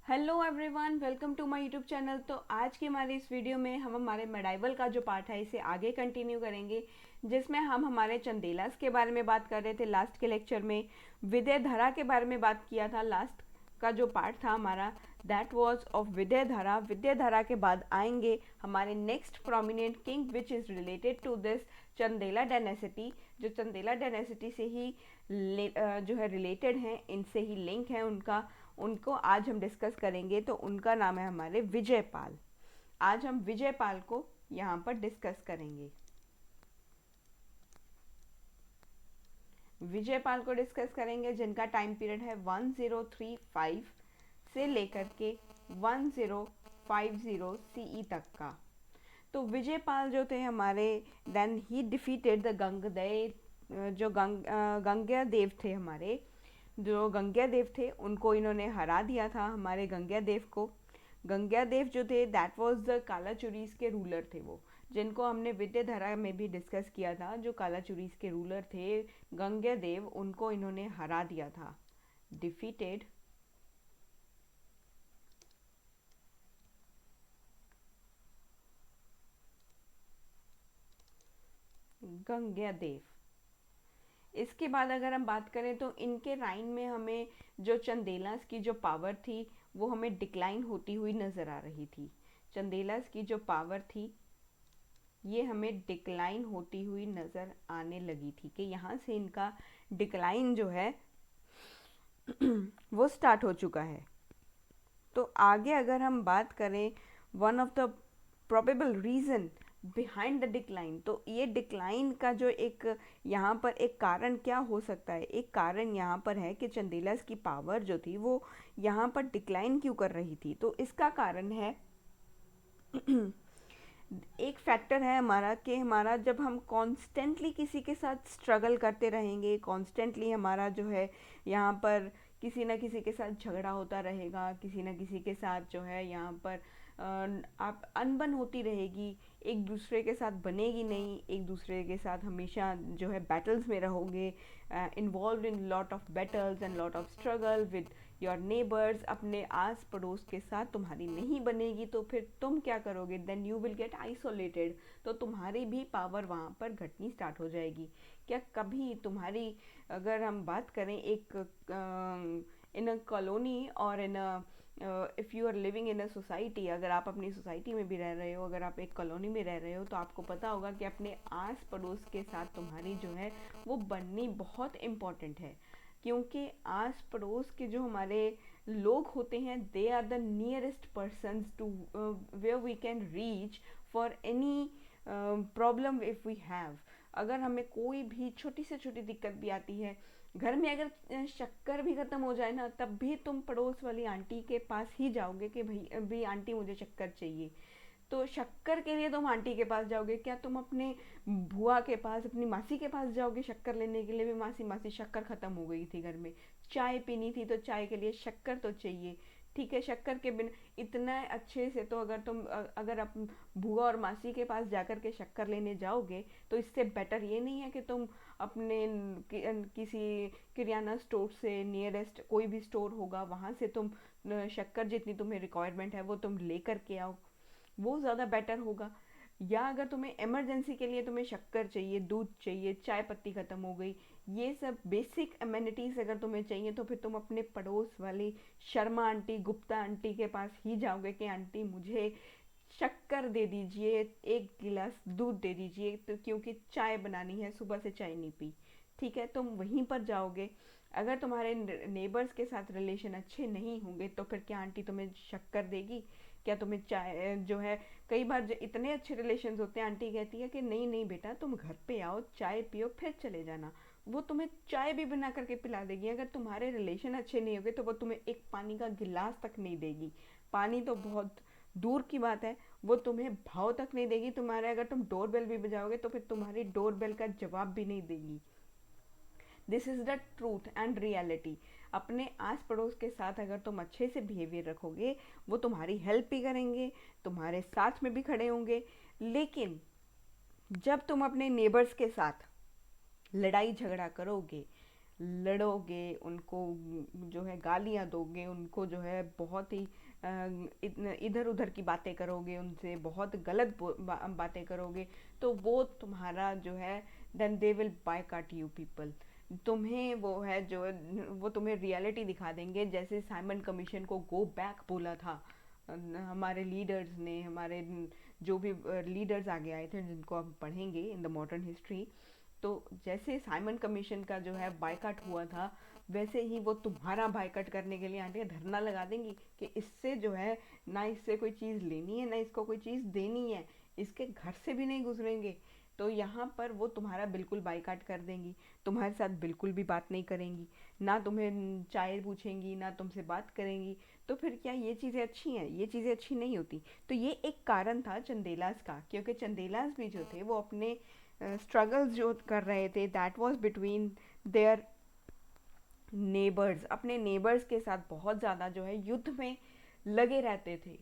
Hello everyone, welcome to my YouTube channel. तो आज की हमारी इस वीडियो में हम हमारे मेडाइवल का जो पार्ट है इसे आगे कंटिन्यू करेंगे, जिसमें हम हमारे चंदेलास के बारे में बात कर रहे थे। लास्ट के लेक्चर में विदयधरा के बारे में बात किया था। लास्ट का जो पार्ट था हमारा that was of Vidyadhara. Vidyadhara के बाद आएंगे हमारे next prominent king which is related to this Chandela dynasty, जो चंदेला डायनेसिटी से ही जो है रिलेटेड हैं, इनसे ही लिंक है उनका। उनको आज हम डिस्कस करेंगे। तो उनका नाम है हमारे विजयपाल। आज हम विजयपाल को यहाँ पर डिस्कस करेंगे। विजयपाल को डिस्कस करेंगे जिनका टाइम पीरियड है 1035 से लेकर के 1050 सीई तक का। तो विजयपाल जो थे हमारे, then he defeated the Gangadeva. जो गंग्या देव थे हमारे, जो गंग्या देव थे उनको इन्होंने हरा दिया था, हमारे गंग्या देव को। गंग्या देव जो थे दैट वाज द कालाचुरीज के रूलर थे वो, जिनको हमने विद्याधरा में भी डिस्कस किया था। जो कालाचुरीज के रूलर थे गंग्या देव, उनको इन्होंने हरा दिया था। डिफीटेड गंग्या देव। इसके बाद अगर हम बात करें तो इनके राइन में हमें जो चंदेलास की जो पावर थी वो हमें डिक्लाइन होती हुई नज़र आ रही थी। चंदेलास की जो पावर थी ये हमें डिक्लाइन होती हुई नज़र आने लगी थी कि यहाँ से इनका डिक्लाइन जो है वो स्टार्ट हो चुका है। तो आगे अगर हम बात करें one of the probable reason behind the decline, तो ये डिक्लाइन का जो एक यहाँ पर एक कारण क्या हो सकता है। एक कारण यहाँ पर है कि चंदेलास की पावर जो थी वो यहाँ पर डिक्लाइन क्यों कर रही थी। तो इसका कारण है एक फैक्टर है हमारा कि हमारा जब हम कॉन्स्टेंटली किसी के साथ स्ट्रगल करते रहेंगे, कॉन्स्टेंटली हमारा जो है यहाँ पर किसी ना किसी के साथ झगड़ा होता रहेगा, किसी ना किसी के साथ जो है यहाँ पर आप अनबन होती रहेगी, एक दूसरे के साथ बनेगी नहीं, एक दूसरे के साथ हमेशा जो है बैटल्स में रहोगे, involve in lot of battles and lot of struggle with your neighbours. अपने आस पड़ोस के साथ तुम्हारी नहीं बनेगी तो फिर तुम क्या करोगे, then you will get isolated. तो तुम्हारी भी पावर वहाँ पर घटनी स्टार्ट हो जाएगी। क्या कभी तुम्हारी, अगर हम बात करें एक इन अ कॉलोनी और in a if you are living in a society, अगर आप अपनी सोसाइटी में भी रह रहे हो, अगर आप एक कॉलोनी में रह रहे हो, तो आपको पता होगा कि अपने आस पड़ोस के साथ तुम्हारी जो है वो बननी बहुत इम्पॉर्टेंट है। क्योंकि आस पड़ोस के जो हमारे लोग होते हैं they are the nearest persons to where we can reach for any problem if we have. अगर हमें कोई भी छोटी से छोटी दिक्कत भी आती है, घर में अगर शक्कर भी ख़त्म हो जाए ना, तब भी तुम पड़ोस वाली आंटी के पास ही जाओगे कि भाई अभी आंटी मुझे शक्कर चाहिए। तो शक्कर के लिए तुम आंटी के पास जाओगे, क्या तुम अपने बुआ के पास, अपनी मासी के पास जाओगे शक्कर लेने के लिए भी? मासी मासी शक्कर ख़त्म हो गई थी घर में, चाय पीनी थी तो चाय के लिए शक्कर तो चाहिए। ठीक है, शक्कर के बिना इतना अच्छे से तो अगर तुम अगर आप बुआ और मासी के पास जाकर के शक्कर लेने जाओगे तो इससे बेटर ये नहीं है कि तुम अपने किसी किराना स्टोर से, नियरेस्ट कोई भी स्टोर होगा वहाँ से तुम शक्कर जितनी तुम्हें रिक्वायरमेंट है वो तुम ले करके आओ, वो ज़्यादा बेटर होगा। या अगर तुम्हें इमरजेंसी के लिए तुम्हें शक्कर चाहिए, दूध चाहिए, चाय पत्ती ख़त्म हो गई, ये सब बेसिक अमेनिटीज़ अगर तुम्हें चाहिए, तो फिर तुम अपने पड़ोस वाली शर्मा आंटी, गुप्ता आंटी के पास ही जाओगे कि आंटी मुझे शक्कर दे दीजिए, एक गिलास दूध दे दीजिए, तो क्योंकि चाय बनानी है, सुबह से चाय नहीं पी। ठीक है, तुम वहीं पर जाओगे। अगर तुम्हारे नेबर्स के साथ रिलेशन अच्छे नहीं होंगे तो फिर क्या आंटी तुम्हें शक्कर देगी? क्या तुम्हें चाय जो है, कई बार इतने अच्छे रिलेशन होते हैं, आंटी कहती है कि नहीं नहीं बेटा तुम घर पे आओ, चाय पियो फिर चले जाना। वो तुम्हें चाय भी बना करके पिला देगी। अगर तुम्हारे रिलेशन अच्छे नहीं होंगे तो वो तुम्हें एक पानी का गिलास तक नहीं देगी। पानी तो बहुत दूर की बात है, वो तुम्हें भाव तक नहीं देगी। तुम्हारे अगर तुम डोर बेल भी बजाओगे तो फिर तुम्हारी डोर बेल का जवाब भी नहीं देगी। This is the truth and reality. अपने आस पड़ोस के साथ अगर तुम अच्छे से बिहेवियर रखोगे, वो तुम्हारी हेल्प भी करेंगे, तुम्हारे साथ में भी खड़े होंगे। लेकिन जब तुम अपने नेबर्स के साथ लड़ाई झगड़ा करोगे, लड़ोगे, उनको जो है गालियाँ दोगे, उनको जो है बहुत ही इधर उधर की बातें करोगे, उनसे बहुत गलत बातें करोगे, तो वो तुम्हारा जो है then they will boycott you people. तुम्हें वो है जो वो तुम्हें रियलिटी दिखा देंगे, जैसे साइमन कमीशन को गो बैक बोला था हमारे लीडर्स ने, हमारे जो भी लीडर्स आगे आए थे जिनको हम पढ़ेंगे इन द मॉडर्न हिस्ट्री। तो जैसे साइमन कमीशन का जो है बायकॉट हुआ था, वैसे ही वो तुम्हारा बायकॉट करने के लिए आंटी धरना लगा देंगी कि इससे जो है ना इससे कोई चीज़ लेनी है ना इसको कोई चीज़ देनी है, इसके घर से भी नहीं गुजरेंगे। तो यहाँ पर वो तुम्हारा बिल्कुल बायकॉट कर देंगी, तुम्हारे साथ बिल्कुल भी बात नहीं करेंगी, ना तुम्हें चाय पूछेंगी ना तुमसे बात करेंगी। तो फिर क्या ये चीज़ें अच्छी हैं? ये चीज़ें अच्छी नहीं होती। तो ये एक कारण था चंदेलास का, क्योंकि चंदेलास भी जो थे वो अपने स्ट्रगल्स जो कर रहे थे that was between their neighbours, अपने नेबर्स के साथ बहुत ज़्यादा जो है युद्ध में लगे रहते थे।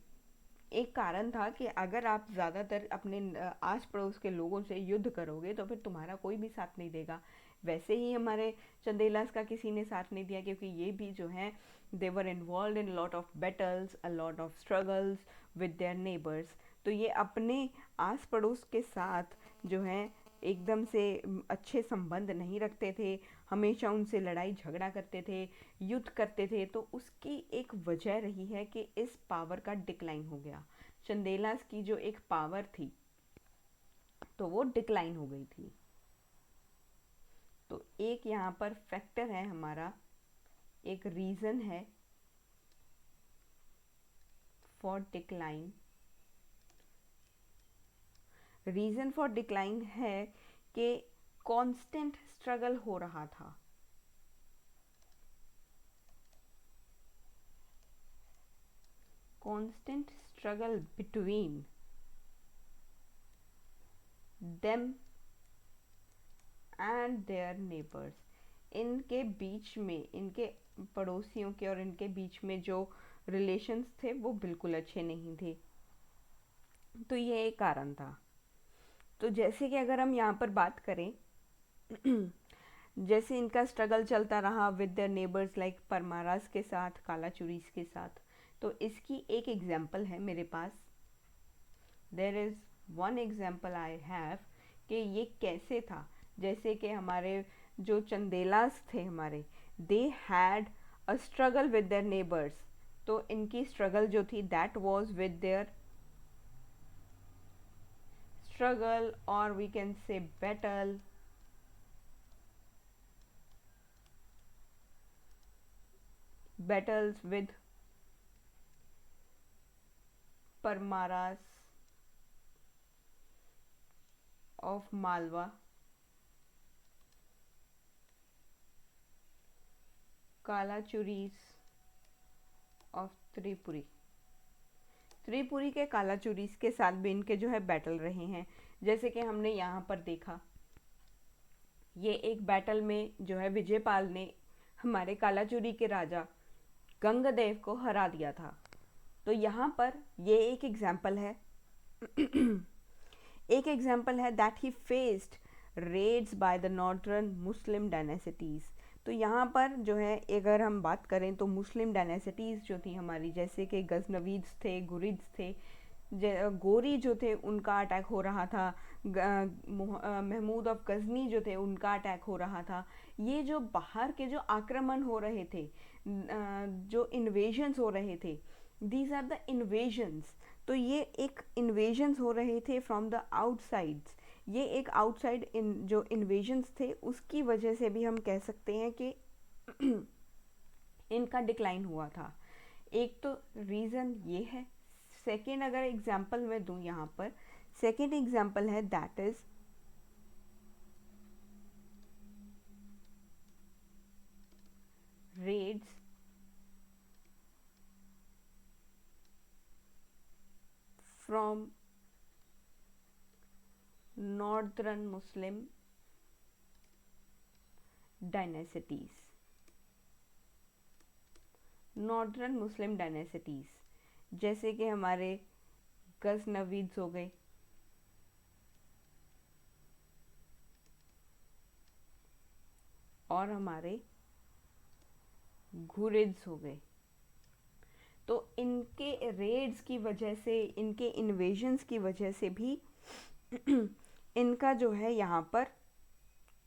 एक कारण था कि अगर आप ज़्यादातर अपने आस पड़ोस के लोगों से युद्ध करोगे तो फिर तुम्हारा कोई भी साथ नहीं देगा। वैसे ही हमारे चंदेलास का किसी ने साथ नहीं दिया, क्योंकि ये भी जो है they were involved in lot of battles, a lot of struggles with their neighbours. तो ये अपने आस पड़ोस के साथ जो है एकदम से अच्छे संबंध नहीं रखते थे, हमेशा उनसे लड़ाई झगड़ा करते थे, युद्ध करते थे। तो उसकी एक वजह रही है कि इस पावर का डिक्लाइन हो गया। चंदेलास की जो एक पावर थी तो वो डिक्लाइन हो गई थी। तो एक यहाँ पर फैक्टर है हमारा, एक रीज़न है for decline. Reason for decline है कि कांस्टेंट स्ट्रगल हो रहा था। Constant struggle between them and their neighbours. इनके बीच में, इनके पड़ोसियों के और इनके बीच में जो रिलेशंस थे वो बिल्कुल अच्छे नहीं थे। तो ये एक कारण था। तो जैसे कि अगर हम यहाँ पर बात करें जैसे इनका स्ट्रगल चलता रहा विद देयर नेबर्स लाइक परमारास के साथ, कालाचुरीस के साथ, तो इसकी एक एग्जाम्पल है मेरे पास। There is one example I have कि ये कैसे था। जैसे कि हमारे जो चंदेलास थे हमारे, they had a struggle with their neighbours. तो इनकी स्ट्रगल जो थी that was with their struggle, or we can say battle, battles with Parmaras of Malwa, Kalachuris of Tripuri. Tripuri के कालाचुरीस के साथ भी इनके जो है बैटल रहे हैं। जैसे कि हमने यहाँ पर देखा, ये एक बैटल में जो है विजयपाल ने हमारे कालाचुरी के राजा गंगदेव को हरा दिया था। तो यहाँ पर ये एक एग्जाम्पल है एक एग्जाम्पल है that he faced raids by the northern Muslim dynasties. तो यहाँ पर जो है अगर हम बात करें तो मुस्लिम डायनेसिटीज़ जो थी हमारी, जैसे कि गजनवीद्स थे, गुरिद्स थे, गोरी जो थे उनका अटैक हो रहा था, महमूद ऑफ गजनी जो थे उनका अटैक हो रहा था। ये जो बाहर के जो आक्रमण हो रहे थे, जो इन्वेजन्स हो रहे थे, दीज आर द इन्वेजन्स। तो ये एक इन्वेजन्स हो रहे थे फ्रॉम द आउटसाइड्स। ये एक आउटसाइड जो इन्वेजन्स थे उसकी वजह से भी हम कह सकते हैं कि इनका डिक्लाइन हुआ था। एक तो रीज़न ये है। सेकेंड अगर एग्जाम्पल मैं दूँ यहाँ पर, सेकेंड एग्जाम्पल है that is raids from northern Muslim dynasties. Northern Muslim dynasties जैसे कि हमारे गजनवीद्स हो गए, और और हमारे घुरिद्स हो गए। तो इनके रेड्स की वजह से, इनके इन्वेजन्स की वजह से भी इनका जो है यहाँ पर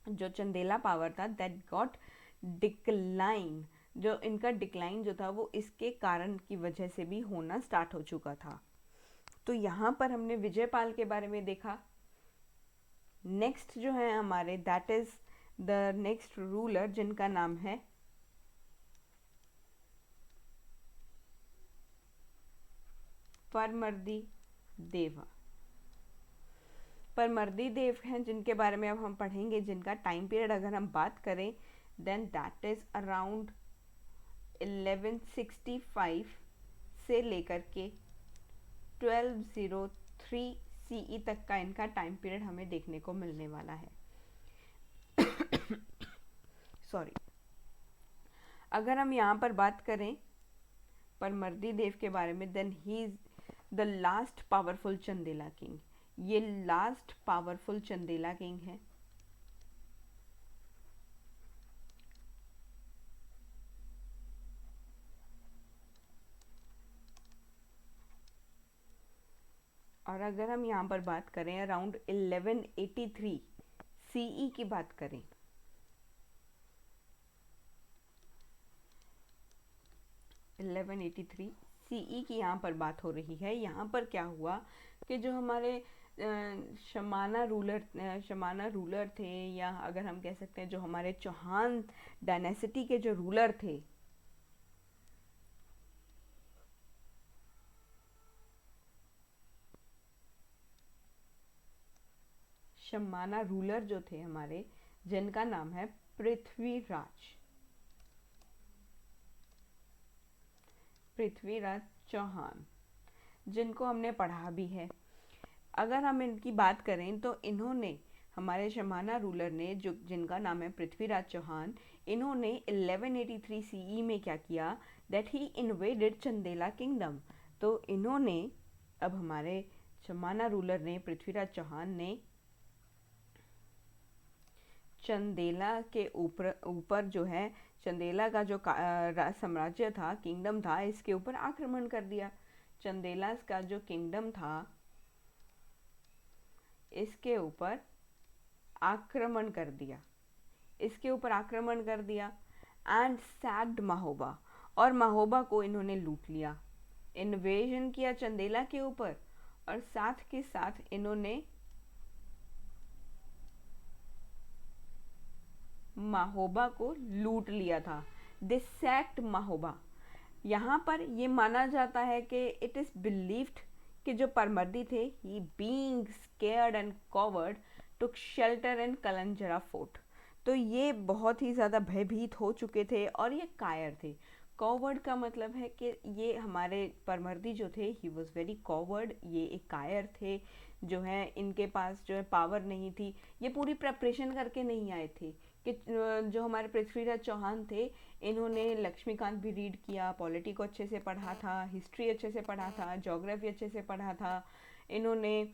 जो चंदेला पावर था दैट गॉट डिक्लाइन, जो इनका डिक्लाइन जो था वो इसके कारण की वजह से भी होना स्टार्ट हो चुका था। तो यहाँ पर हमने विजयपाल के बारे में देखा। नेक्स्ट जो है हमारे that is the next ruler जिनका नाम है परमर्दी देव। परमर्दी देव हैं जिनके बारे में अब हम पढ़ेंगे, जिनका टाइम पीरियड अगर हम बात करें देन दैट इज अराउंड 1165 से लेकर के 1203 सीई तक का इनका टाइम पीरियड हमें देखने को मिलने वाला है। सॉरी। अगर हम यहाँ पर बात करें परमर्दी देव के बारे में then he is the last powerful Chandela king. ये लास्ट पावरफुल चंदेला किंग है। और अगर हम यहाँ पर बात करें अराउंड 1183 सीई की बात करें, सीई की यहाँ पर बात हो रही है। यहाँ पर क्या हुआ कि जो हमारे शमाना रूलर थे, या अगर हम कह सकते हैं जो हमारे चौहान डायनेसिटी के जो रूलर थे, शमाना रूलर जो थे हमारे, जिनका नाम है पृथ्वीराज चौहान, जिनको हमने पढ़ा भी है। अगर हम इनकी बात करें तो इन्होंने, हमारे शमाना रूलर ने जो जिनका नाम है पृथ्वीराज चौहान, इन्होंने 1183 सीई में क्या किया that he invaded Chandela kingdom. तो इन्होंने, अब हमारे शमाना रूलर ने, पृथ्वीराज चौहान ने चंदेला के ऊपर जो है, चंदेला का जो साम्राज्य था, किंगडम था, इसके ऊपर आक्रमण कर दिया। चंदेला का जो किंगडम था इसके ऊपर आक्रमण कर दिया, एंड सैक्ड महोबा, और महोबा को इन्होंने लूट लिया। इन्वेजन किया चंदेला के ऊपर और साथ के साथ इन्होंने महोबा को लूट लिया था। This sacked Mahoba. यहाँ पर ये माना जाता है कि इट इज बिलीव्ड कि जो परमर्दी थे, he being scared and coward took shelter in Kalanjara fort. तो ये बहुत ही ज़्यादा भयभीत हो चुके थे और ये कायर थे। कॉवर्ड का मतलब है कि ये हमारे परमर्दी जो थे, ही वॉज वेरी कॉवर्ड, ये एक कायर थे, जो है इनके पास जो है पावर नहीं थी। ये पूरी प्रेपरेशन करके नहीं आए थे कि जो हमारे पृथ्वीराज चौहान थे, इन्होंने लक्ष्मीकांत भी रीड किया, पॉलिटी को अच्छे से पढ़ा था, हिस्ट्री अच्छे से पढ़ा था, ज्योग्राफी अच्छे से पढ़ा था, इन्होंने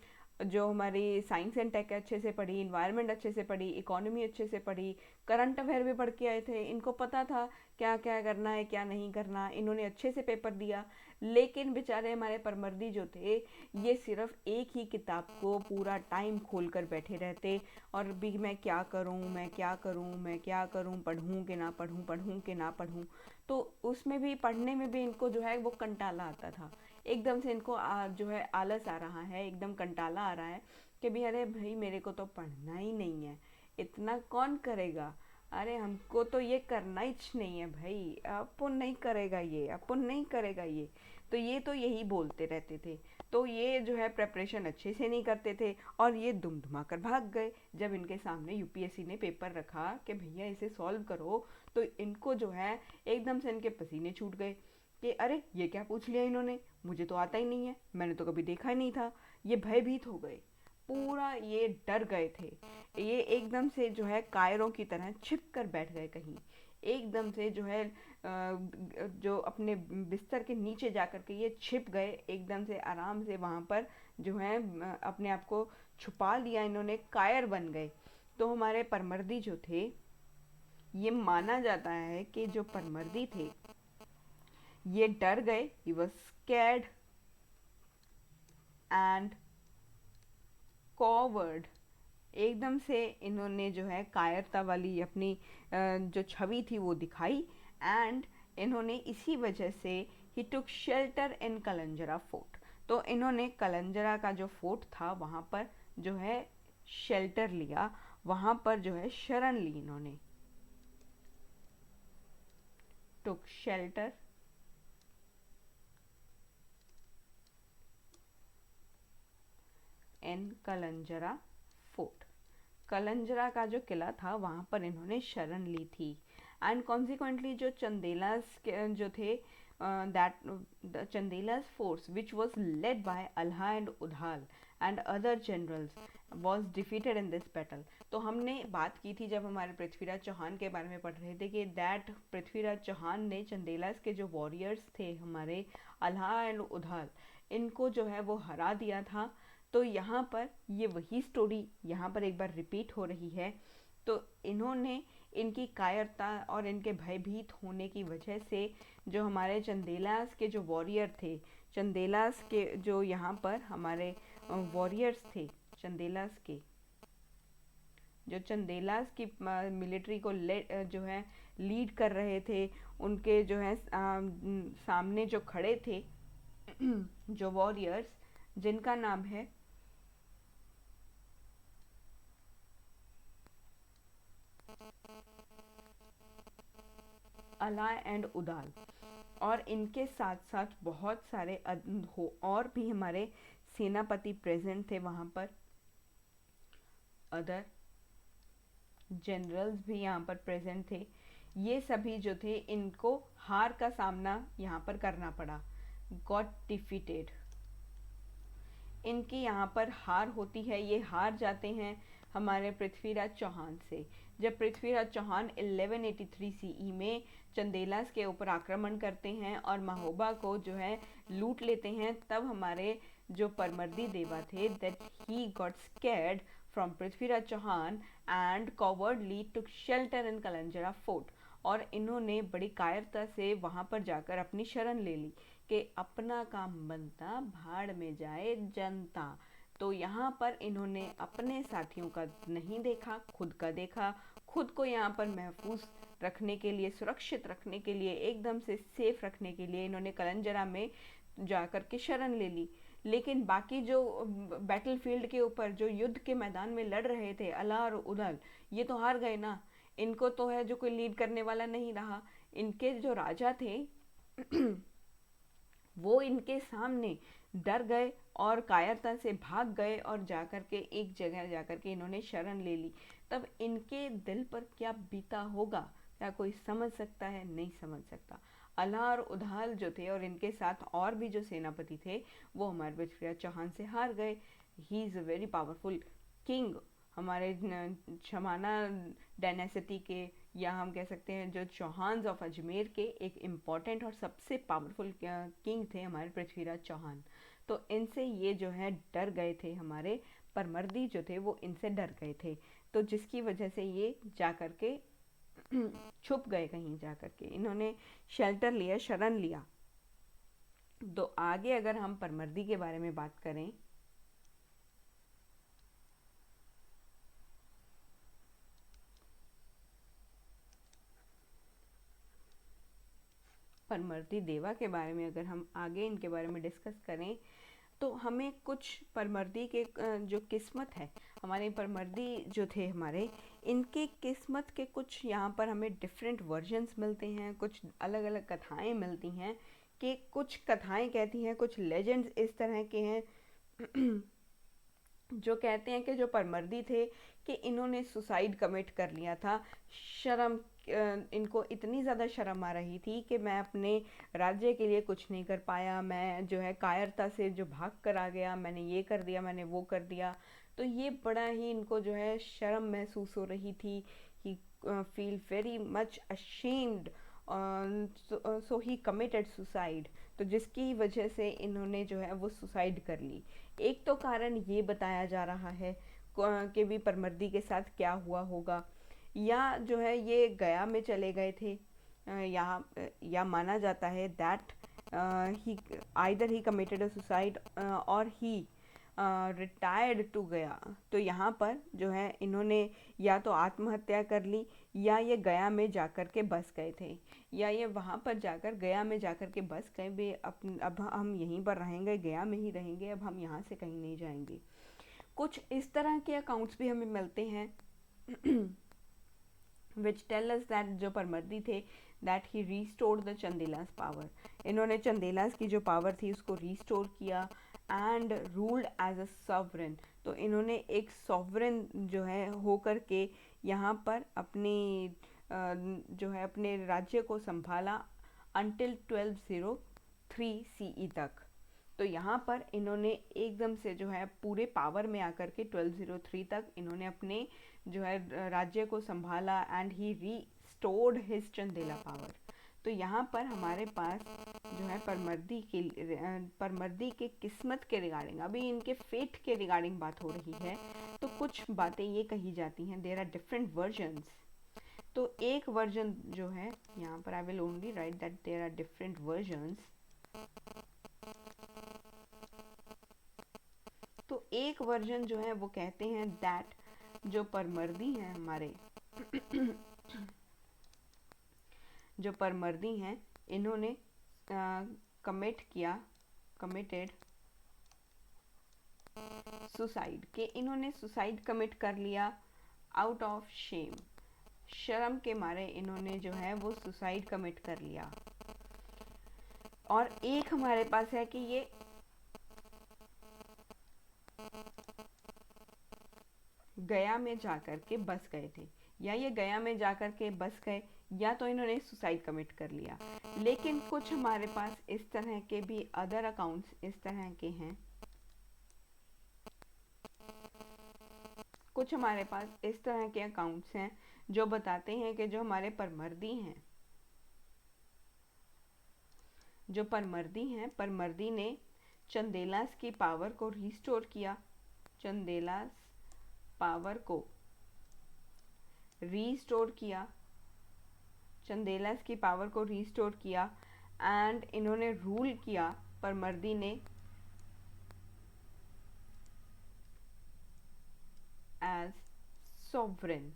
जो हमारी साइंस एंड टेक अच्छे से पढ़ी, इन्वायरमेंट अच्छे से पढ़ी, इकोनॉमी अच्छे से पढ़ी, करंट अफेयर भी पढ़ के आए थे, इनको पता था क्या क्या करना है क्या नहीं करना, इन्होंने अच्छे से पेपर दिया। लेकिन बेचारे हमारे परमर्दी जो थे, ये सिर्फ एक ही किताब को पूरा टाइम खोल कर बैठे रहते, और भी मैं क्या करूं, मैं क्या करूं, मैं क्या करूं, पढ़ूं कि ना पढ़ूं, पढ़ूं कि ना पढ़ूं। तो उसमें भी, पढ़ने में भी इनको जो है वो कंटाला आता था। एकदम से इनको जो है आलस आ रहा है, एकदम कंटाला आ रहा है कि भी अरे भाई मेरे को तो पढ़ना ही नहीं है, इतना कौन करेगा, अरे हमको तो ये करना ही नहीं है भाई, अपन नहीं करेगा ये, अपन नहीं करेगा ये। तो ये तो यही बोलते रहते थे। तो ये जो है प्रेपरेशन अच्छे से नहीं करते थे और ये दुम धुमा कर भाग गए। जब इनके सामने यूपीएससी ने पेपर रखा कि भैया इसे सॉल्व करो, तो इनको जो है एकदम से इनके पसीने छूट गए कि अरे ये क्या पूछ लिया इन्होंने, मुझे तो आता ही नहीं है, मैंने तो कभी देखा ही नहीं था। ये भयभीत हो गए, पूरा ये डर गए थे। ये एकदम से जो है कायरों की तरह छिप कर बैठ गए कहीं, एकदम से जो है जो अपने बिस्तर के नीचे जाकर के ये छिप गए, एकदम से आराम से वहाँ पर जो है अपने आप को छुपा लिया इन्होंने, कायर बन गए। तो हमारे परमर्दी जो थे ये माना जाता है कि जो परमर्दी थे ये डर गए, he was scared and coward. एकदम से इन्होंने जो है कायरता वाली अपनी जो छवि थी वो दिखाई, एंड इन्होंने इसी वजह से ही टुक शेल्टर इन कलंजरा फोर्ट। तो इन्होंने कलंजरा का जो फोर्ट था वहाँ पर जो है शेल्टर लिया, वहाँ पर जो है शरण ली इन्होंने। टुक शेल्टर इन कलंजरा फोर्ट। कलंजरा का जो किला था वहाँ पर इन्होंने शरण ली थी। एंड कॉन्सिक्वेंटली जो चंदेलास जो थे, that Chandelas force which was led by Alha and Udal and other generals was defeated in this battle. तो हमने बात की थी जब हमारे पृथ्वीराज चौहान के बारे में पढ़ रहे थे कि दैट पृथ्वीराज चौहान ने चंदेलास के जो वॉरियर्स थे हमारे अल्हा एंड उधाल, इनको जो है वो हरा दिया था। तो यहाँ पर ये वही स्टोरी यहाँ पर एक बार रिपीट हो रही है। तो इन्होंने इनकी कायरता और इनके भयभीत होने की वजह से जो हमारे चंदेलास के जो वॉरियर थे, चंदेलास के जो यहाँ पर हमारे वॉरियर्स थे, चंदेलास के जो चंदेलास की मिलिट्री को जो है लीड कर रहे थे, उनके जो है सामने जो खड़े थे जो वॉरियर्स, जिनका नाम है अला एंड उदाल, और इनके साथ साथ बहुत सारे और भी हमारे सेनापति प्रेजेंट थे वहाँ पर, अदर जनरल्स भी यहाँ पर प्रेजेंट थे। ये सभी जो थे इनको हार का सामना यहाँ पर करना पड़ा, गॉट डिफीटेड। इनकी यहाँ पर हार होती है, ये हार जाते हैं हमारे पृथ्वीराज चौहान से। जब पृथ्वीराज चौहान 1183 सीई में चंदेलास के ऊपर आक्रमण करते हैं और महोबा को जो है लूट लेते हैं, तब हमारे जो परमर्दी देवा थे that he got scared from Prithviraj Chauhan and cowardly took shelter in Kalanjara fort. और इन्होंने बड़ी कायरता से वहाँ पर जाकर अपनी शरण ले ली कि अपना काम बनता भाड़ में जाए जनता। तो यहाँ पर इन्होंने अपने साथियों का नहीं देखा, खुद का देखा। खुद को यहाँ पर महफूज रखने के लिए, सुरक्षित रखने के लिए, एकदम से सेफ रखने के लिए इन्होंने कलंजरा में जाकर के शरण ले ली। लेकिन बाकी जो बैटल फील्ड के ऊपर जो युद्ध के मैदान में लड़ रहे थे अला और उदल, ये तो हार गए ना। इनको तो है जो कोई लीड करने वाला नहीं रहा। इनके जो राजा थे वो इनके सामने डर गए और कायरता से भाग गए और जाकर के एक जगह जाकर के इन्होंने शरण ले ली। तब इनके दिल पर क्या बीता होगा, क्या कोई समझ सकता है? नहीं समझ सकता। अल्लाह और उधाल जो थे और इनके साथ और भी जो सेनापति थे वो हमारे पृथ्वीराज चौहान से हार गए। He is a very powerful king. हमारे शमाना डायनेसिटी के, या हम कह सकते हैं जो चौहान ऑफ अजमेर के एक इम्पॉर्टेंट और सबसे पावरफुल किंग थे हमारे पृथ्वीराज चौहान। तो इनसे ये जो है डर गए थे, हमारे परमर्दी जो थे वो इनसे डर गए थे। तो जिसकी वजह से ये जा कर के छुप गए, कहीं जा कर के इन्होंने शेल्टर लिया, शरण लिया। तो आगे अगर हम परमर्दी के बारे में बात करें, परमर्दी देवा के बारे में अगर हम आगे इनके बारे में डिस्कस करें, तो हमें कुछ परमर्दी के जो किस्मत है, हमारे परमर्दी जो थे हमारे, इनके किस्मत के कुछ यहाँ पर हमें डिफरेंट वर्जन्स मिलते हैं, कुछ अलग अलग कथाएं मिलती हैं। कि कुछ कथाएं कहती हैं, कुछ लेजेंड्स इस तरह के हैं जो कहते हैं कि जो परमर्दी थे कि इन्होंने सुसाइड कमिट कर लिया था। शर्म, इनको इतनी ज़्यादा शर्म आ रही थी कि मैं अपने राज्य के लिए कुछ नहीं कर पाया, मैं जो है कायरता से जो भाग कर आ गया, मैंने ये कर दिया, मैंने वो कर दिया। तो ये बड़ा ही इनको जो है शर्म महसूस हो रही थी। ही फील वेरी मच अशेम्ड, सो ही कमिटेड सुसाइड। तो जिसकी वजह से इन्होंने जो है वो सुसाइड कर ली। एक तो कारण ये बताया जा रहा है कि भी परमर्दी के साथ क्या हुआ होगा। या जो है ये गया में चले गए थे। यहाँ या माना जाता है that he either he committed a suicide और ही रिटायर्ड टू गया। तो यहाँ पर जो है इन्होंने या तो आत्महत्या कर ली या ये गया में जाकर के बस गए थे, या ये वहाँ पर जाकर गया में जाकर के बस गए वे अब हम यहीं पर रहेंगे, गया में ही रहेंगे, अब हम यहाँ से कहीं नहीं जाएंगे। कुछ इस तरह के अकाउंट्स भी हमें मिलते हैं विच टेल अस दैट जो परमर्दी थे that he restored the Chandelas power. इन्होंने चंदेलास की जो पावर थी उसको रीस्टोर किया and ruled as a sovereign. तो इन्होंने एक सॉवरेन जो है होकर के यहाँ पर अपने जो है अपने राज्य को संभाला अंटिल 1203 सीई तक। तो यहाँ पर इन्होंने एकदम से जो है पूरे पावर में आकर के 1203 तक इन्होंने अपने जो है राज्य को संभाला and he restored his Chandela power. तो यहाँ पर हमारे पास जो है परमर्दी के किस्मत के रिगार्डिंग, अभी इनके फेट के रिगार्डिंग बात हो रही है, तो कुछ बातें ये कही जाती हैं, देयर आर डिफरेंट वर्जन्स। तो एक वर्जन जो है यहाँ पर I will only write that there are different versions. तो एक वर्जन जो है वो कहते हैं दैट जो परमर्दी हैं हमारे जो परमर्दी हैं इन्होंने कमिटेड सुसाइड, के इन्होंने सुसाइड कमिट कर लिया आउट ऑफ शेम, शर्म के मारे इन्होंने जो है वो सुसाइड कमिट कर लिया। और एक हमारे पास है कि ये गया में जाकर के बस गए थे, या ये गया में जाकर के बस गए या तो इन्होंने सुसाइड कमिट कर लिया। लेकिन कुछ हमारे पास इस तरह के भी अदर अकाउंट्स इस तरह के हैं, कुछ हमारे पास इस तरह के अकाउंट्स हैं जो बताते हैं कि जो हमारे परमर्दी हैं परमर्दी ने चंदेलास की पावर को रिस्टोर किया, चंदेलास पावर को रीस्टोर किया, चंदेलास की पावर को रीस्टोर किया एंड इन्होंने रूल किया परमर्दी ने एज सॉवरेन।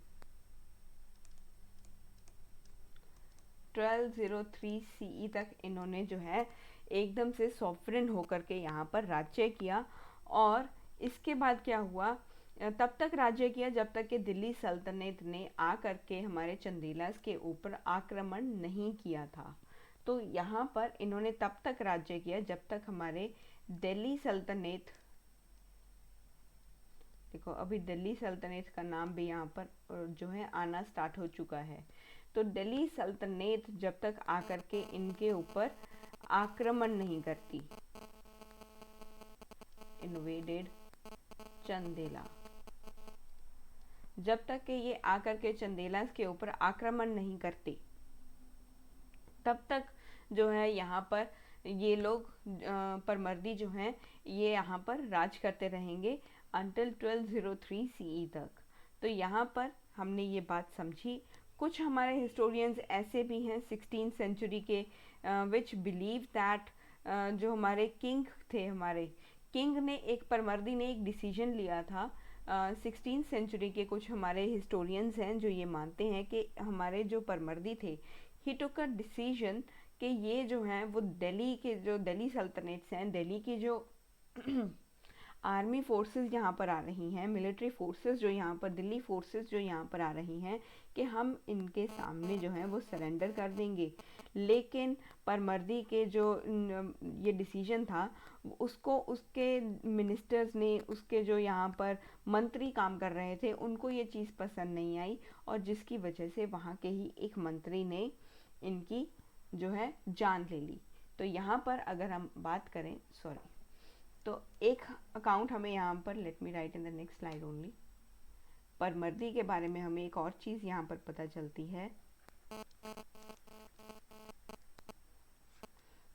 1203 सीई तक इन्होंने जो है एकदम से सॉवरेन होकर के यहाँ पर राज्य किया। और इसके बाद क्या हुआ, तब तक राज्य किया जब तक कि दिल्ली सल्तनत ने आकर के हमारे चंदेलास के ऊपर आक्रमण नहीं किया था। तो यहाँ पर इन्होंने तब तक राज्य किया जब तक हमारे दिल्ली सल्तनत, देखो अभी दिल्ली सल्तनत का नाम भी यहाँ पर जो है आना स्टार्ट हो चुका है। तो दिल्ली सल्तनत जब तक आकर के इनके ऊपर आक्रमण नहीं करती, इन्वेडेड चंदेला, जब तक कि ये आकर के चंदेलास के ऊपर आक्रमण नहीं करते तब तक जो है यहाँ पर ये लोग परमर्दी जो हैं ये यहाँ पर राज करते रहेंगे अंटिल 1203 सीई तक। तो यहाँ पर हमने ये बात समझी। कुछ हमारे हिस्टोरियंस ऐसे भी हैं 16th सेंचुरी के विच बिलीव दैट जो हमारे किंग थे, हमारे किंग ने परमर्दी ने एक डिसीजन लिया था। 16th सेंचुरी के कुछ हमारे हिस्टोरियंस हैं जो ये मानते हैं कि हमारे जो परमर्दी थे ही टुक अ डिसीजन कि ये जो हैं वो दिल्ली के जो दिल्ली सल्तनत हैं, दिल्ली की जो आर्मी फोर्सेस यहाँ पर आ रही हैं, मिलिट्री फोर्सेस जो यहाँ पर, दिल्ली फोर्सेस जो यहाँ पर आ रही हैं, कि हम इनके सामने जो है वो सरेंडर कर देंगे। लेकिन परमर्दी के जो ये डिसीजन था उसको उसके मिनिस्टर्स ने, उसके जो यहाँ पर मंत्री काम कर रहे थे, उनको ये चीज़ पसंद नहीं आई और जिसकी वजह से वहाँ के ही एक मंत्री ने इनकी जो है जान ले ली। तो यहाँ पर अगर हम बात करें, तो एक अकाउंट हमें यहाँ पर, let me write in the next slide only, Paramardi के बारे में हमें एक और चीज़ यहाँ पर पता चलती है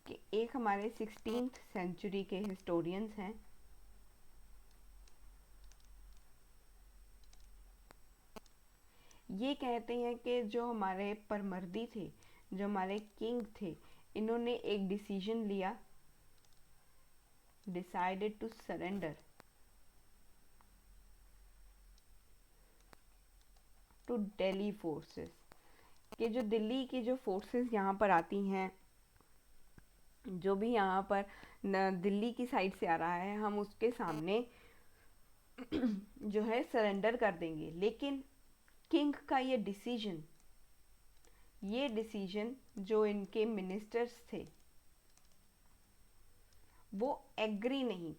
कि एक हमारे 16th सेंचुरी के हिस्टोरियंस हैं ये कहते हैं कि जो हमारे परमर्दी थे, जो हमारे किंग थे, इन्होंने एक डिसीजन लिया, decided to surrender to Delhi forces, कि जो दिल्ली की जो फोर्सेस यहाँ पर आती हैं, जो भी यहाँ पर दिल्ली की साइड से आ रहा है, हम उसके सामने जो है सरेंडर कर देंगे। लेकिन किंग का ये डिसीजन जो इनके मिनिस्टर्स थे वो एग्री नहीं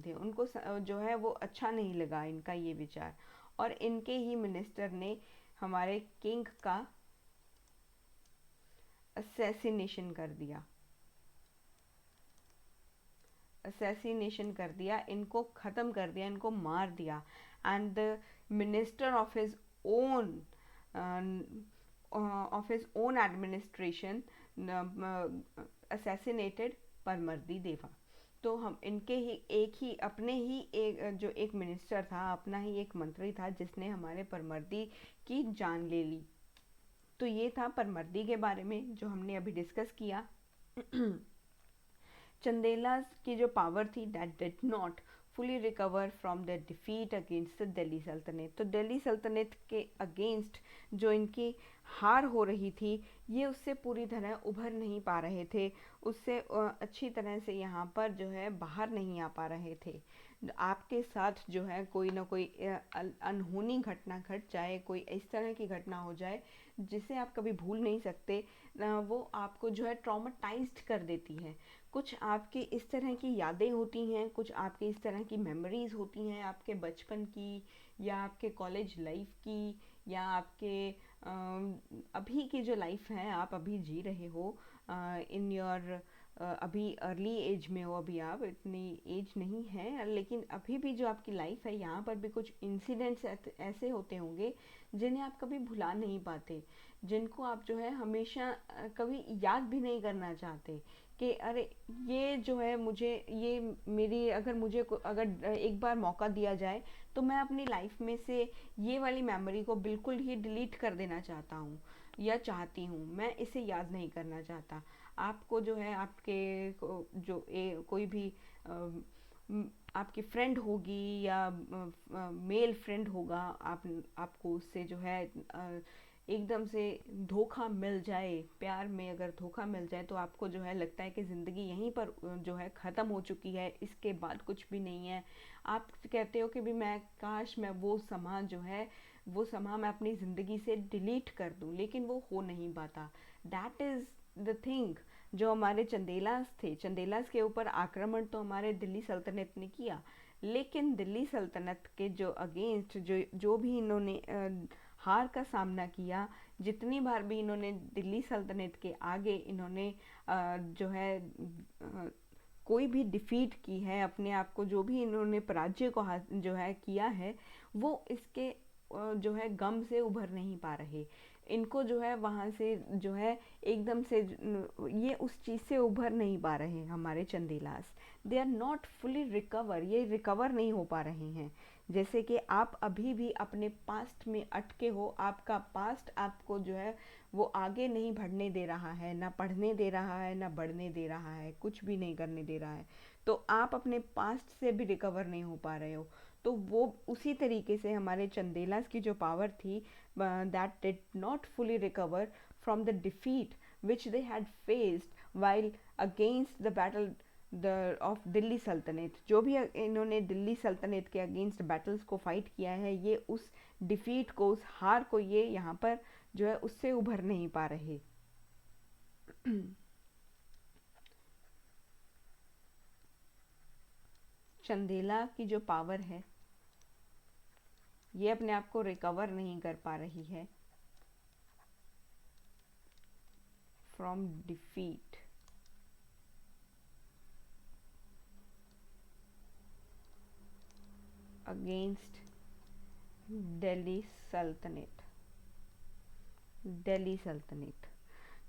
थे, उनको जो है वो अच्छा नहीं लगा इनका ये विचार, और इनके ही मिनिस्टर ने हमारे किंग का असैसिनेशन कर दिया, इनको ख़त्म कर दिया, इनको मार दिया। And the minister of his own administration assassinated Paramardi Deva. तो हम इनके ही अपने ही एक मिनिस्टर था, अपना ही एक मंत्री था जिसने हमारे परमर्दी की जान ले ली। तो ये था परमर्दी के बारे में जो हमने अभी डिस्कस किया। चंदेला की जो पावर थी that did not fully recover from the defeat against the Delhi सल्तनत। तो दिल्ली सल्तनत के अगेंस्ट जो इनकी हार हो रही थी, ये उससे पूरी तरह उभर नहीं पा रहे थे, उससे अच्छी तरह से यहाँ पर जो है बाहर नहीं आ पा रहे थे। आपके साथ जो है कोई ना कोई अनहोनी घटना घट जाए, कोई इस तरह की घटना हो जाए जिसे आप कभी भूल नहीं सकते, वो आपको जो है ट्रॉमाटाइज्ड कर देती है। कुछ आपकी इस तरह की यादें होती हैं, कुछ आपकी इस तरह की मेमोरीज होती हैं आपके बचपन की, या आपके कॉलेज लाइफ की, या आपके अभी की जो लाइफ है आप अभी जी रहे हो, इन योर अभी अर्ली एज में हो, अभी आप इतनी एज नहीं है, लेकिन अभी भी जो आपकी लाइफ है यहाँ पर भी कुछ इंसिडेंट्स ऐसे होते होंगे जिन्हें आप कभी भुला नहीं पाते, जिनको आप जो है हमेशा कभी याद भी नहीं करना चाहते कि अरे ये जो है मुझे ये मेरी अगर एक बार मौका दिया जाए तो मैं अपनी लाइफ में से ये वाली मेमोरी को बिल्कुल ही डिलीट कर देना चाहता हूँ या चाहती हूँ, मैं इसे याद नहीं करना चाहता। आपको जो है कोई भी आपकी फ्रेंड होगी या मेल फ्रेंड होगा, आपको उससे जो है एकदम से धोखा मिल जाए, प्यार में अगर धोखा मिल जाए तो आपको जो है लगता है कि ज़िंदगी यहीं पर जो है ख़त्म हो चुकी है, इसके बाद कुछ भी नहीं है। आप कहते हो कि भी मैं काश मैं वो समा मैं अपनी ज़िंदगी से डिलीट कर दूं, लेकिन वो हो नहीं पाता। That is the thing. जो हमारे चंदेलास के ऊपर आक्रमण तो हमारे दिल्ली सल्तनत ने किया, लेकिन दिल्ली सल्तनत के जो अगेंस्ट जो भी इन्होंने हार का सामना किया, जितनी बार भी इन्होंने दिल्ली सल्तनत के आगे इन्होंने जो है कोई भी डिफीट की है, अपने आप को जो भी इन्होंने पराजय को जो है किया है, वो इसके जो है गम से उभर नहीं पा रहे। इनको जो है वहाँ से जो है एकदम से ये उस चीज़ से उभर नहीं पा रहे। हमारे Chandelas they are not fully recover, ये रिकवर नहीं हो पा रहे हैं। जैसे कि आप अभी भी अपने पास्ट में अटके हो, आपका पास्ट आपको जो है वो आगे नहीं बढ़ने दे रहा है, ना पढ़ने दे रहा है, ना बढ़ने दे रहा है, कुछ भी नहीं करने दे रहा है। तो आप अपने पास्ट से भी रिकवर नहीं हो पा रहे हो। तो वो उसी तरीके से हमारे चंदेलास की जो पावर थी, that did not fully recover from the defeat which they had faced while against the battle of Delhi सल्तनत। जो भी इन्होंने दिल्ली सल्तनत के अगेंस्ट बैटल्स को फाइट किया है, ये उस डिफीट को, उस हार को ये यहाँ पर जो है उससे उभर नहीं पा रहे। चंदेला की जो पावर है ये अपने आप को रिकवर नहीं कर पा रही है फ्रॉम डिफीट अगेंस्ट दिल्ली सल्तनत।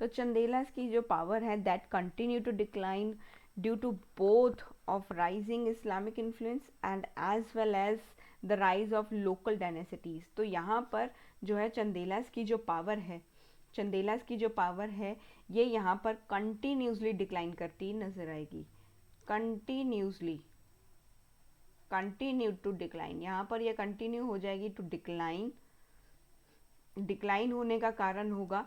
तो चंदेलास की जो पावर है that continue to decline due to both of rising Islamic influence and as well as the rise of local dynasties. तो यहाँ पर जो है चंदेलास की जो पावर है, चंदेलास की जो पावर है ये यहाँ पर कंटिन्यूसली डिक्लाइन करती नजर आएगी, कंटिन्यूसली, कंटिन्यू टू डिक्लाइन। यहाँ पर ये कंटिन्यू हो जाएगी टू डिक्लाइन। डिक्लाइन होने का कारण होगा,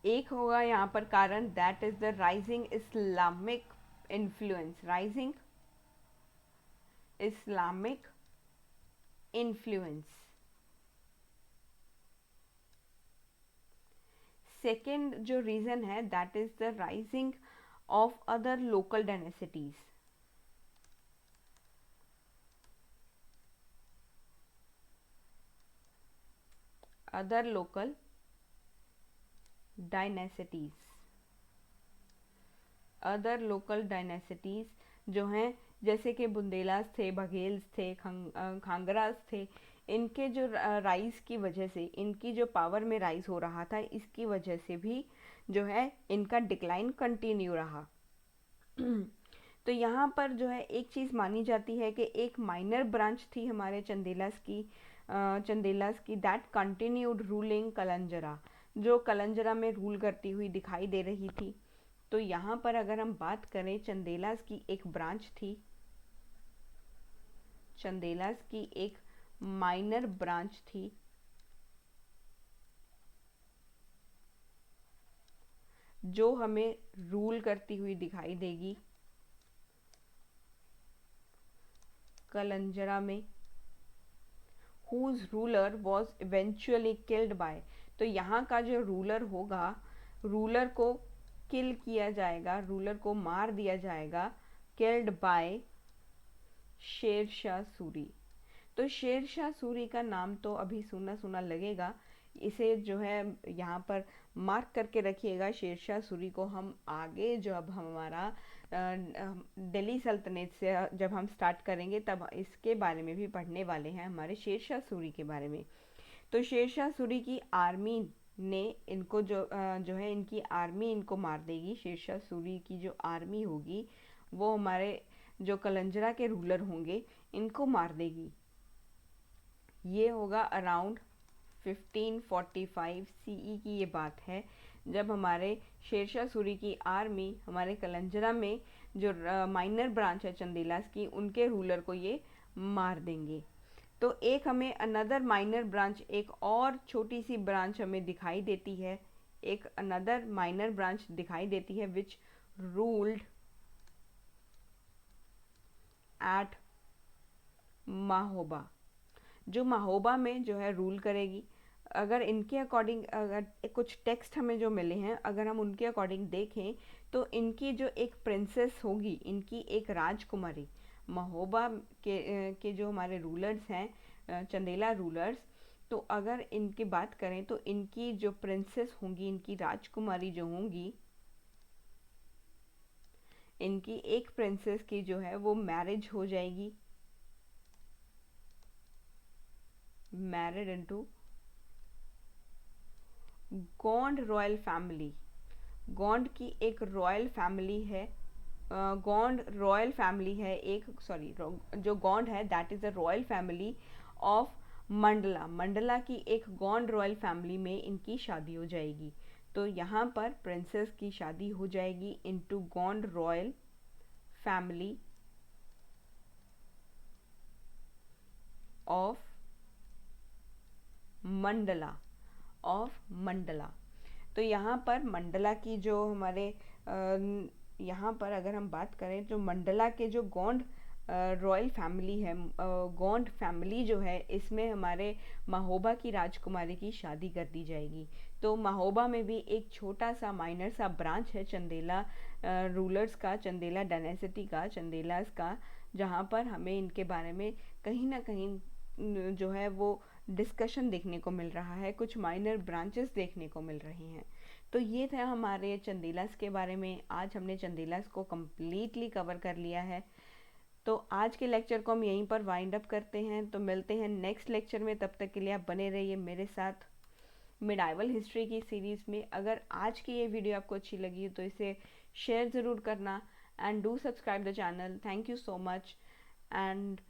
एक होगा यहाँ पर कारण, that is the rising Islamic influence, rising Islamic influence. Second जो रीजन है that is the rising of other local dynasties, other local dynasties, other local dynasties जो हैं, जैसे कि बुंदेलास थे, बघेल्स थे, खांगरास थे, इनके जो राइज की वजह से, इनकी जो पावर में राइज हो रहा था, इसकी वजह से भी जो है इनका डिक्लाइन कंटिन्यू रहा। तो यहाँ पर जो है एक चीज़ मानी जाती है कि एक माइनर ब्रांच थी हमारे चंदेलास की दैट कंटिन्यूड रूलिंग कलंजरा, जो कलंजरा में रूल करती हुई दिखाई दे रही थी। तो यहाँ पर अगर हम बात करें, चंदेलास की एक ब्रांच थी, चंदेलास की एक माइनर ब्रांच थी जो हमें रूल करती हुई दिखाई देगी कलंजरा में, whose ruler was eventually killed by। तो यहाँ का जो रूलर होगा, रूलर को किल किया जाएगा, रूलर को मार दिया जाएगा, किल्ड बाय शेरशाह सूरी। तो शेरशाह सूरी का नाम तो अभी सुना सुना लगेगा, इसे जो है यहाँ पर मार्क करके रखिएगा। शेरशाह सूरी को हम आगे जब हमारा दिल्ली सल्तनत से जब हम स्टार्ट करेंगे तब इसके बारे में भी पढ़ने वाले हैं, हमारे शेरशाह सूरी के बारे में। तो शेरशाह सूरी की आर्मी ने इनको जो है इनकी आर्मी इनको मार देगी। शेरशाह सूरी की जो आर्मी होगी वो हमारे जो कलंजरा के रूलर होंगे इनको मार देगी। ये होगा अराउंड 1545 सीई की ये बात है, जब हमारे शेरशाह सूरी की आर्मी हमारे कलंजरा में जो माइनर ब्रांच है चंदेलास की, उनके रूलर को ये मार देंगे। तो एक हमें अनदर माइनर ब्रांच, एक और छोटी सी ब्रांच हमें दिखाई देती है, एक अनदर माइनर ब्रांच दिखाई देती है विच रूल्ड एट माहोबा, जो महोबा में जो है रूल करेगी। अगर इनके अकॉर्डिंग, अगर कुछ टेक्स्ट हमें जो मिले हैं, अगर हम उनके अकॉर्डिंग देखें तो इनकी जो एक प्रिंसेस होगी, इनकी एक राजकुमारी, महोबा के जो हमारे रूलर्स हैं, चंदेला रूलर्स, तो अगर इनकी बात करें तो इनकी जो प्रिंसेस होंगी, इनकी राजकुमारी जो होंगी, इनकी एक प्रिंसेस की जो है वो मैरिज हो जाएगी, married into Gond royal family. Gond की एक रॉयल फैमिली है, गोंड रॉयल फैमिली है एक, सॉरी, जो गोंड है that is the royal family of Mandla. Mandla की एक गोंड रॉयल फैमिली में इनकी शादी हो जाएगी। तो यहाँ पर प्रिंसेस की शादी हो जाएगी into Gond royal family of Mandla, of Mandla. तो यहाँ पर मंडला की जो हमारे यहाँ पर अगर हम बात करें तो मंडला के जो गोंड रॉयल फैमिली है, गोंड फैमिली जो है, इसमें हमारे महोबा की राजकुमारी की शादी कर दी जाएगी। तो महोबा में भी एक छोटा सा माइनर सा ब्रांच है चंदेला रूलर्स का, चंदेला डायनेसिटी का, चंदेलास का, जहाँ पर हमें इनके बारे में कहीं ना कहीं जो है वो डिस्कशन देखने को मिल रहा है, कुछ माइनर ब्रांचेस देखने को मिल रही हैं। तो ये था हमारे चंदेलास के बारे में। आज हमने चंदेलास को कम्प्लीटली कवर कर लिया है। तो आज के लेक्चर को हम यहीं पर वाइंड अप करते हैं। तो मिलते हैं नेक्स्ट लेक्चर में, तब तक के लिए आप बने रहिए मेरे साथ मिडाइवल हिस्ट्री की सीरीज़ में। अगर आज की ये वीडियो आपको अच्छी लगी तो इसे शेयर ज़रूर करना and do subscribe the channel. Thank you so much and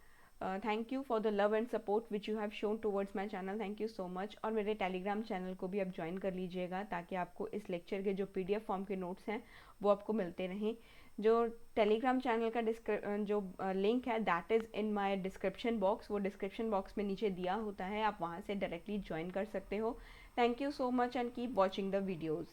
thank you for the love and support which you have shown towards my channel, thank you so much. और मेरे टेलीग्राम चैनल को भी आप join कर लीजिएगा ताकि आपको इस लेक्चर के जो PDF फॉर्म के नोट्स हैं वो आपको मिलते रहें। जो टेलीग्राम चैनल का जो लिंक है that is in my description box, वो डिस्क्रिप्शन बॉक्स में नीचे दिया होता है, आप वहाँ से डायरेक्टली ज्वाइन कर सकते हो। Thank you so much and keep watching the videos.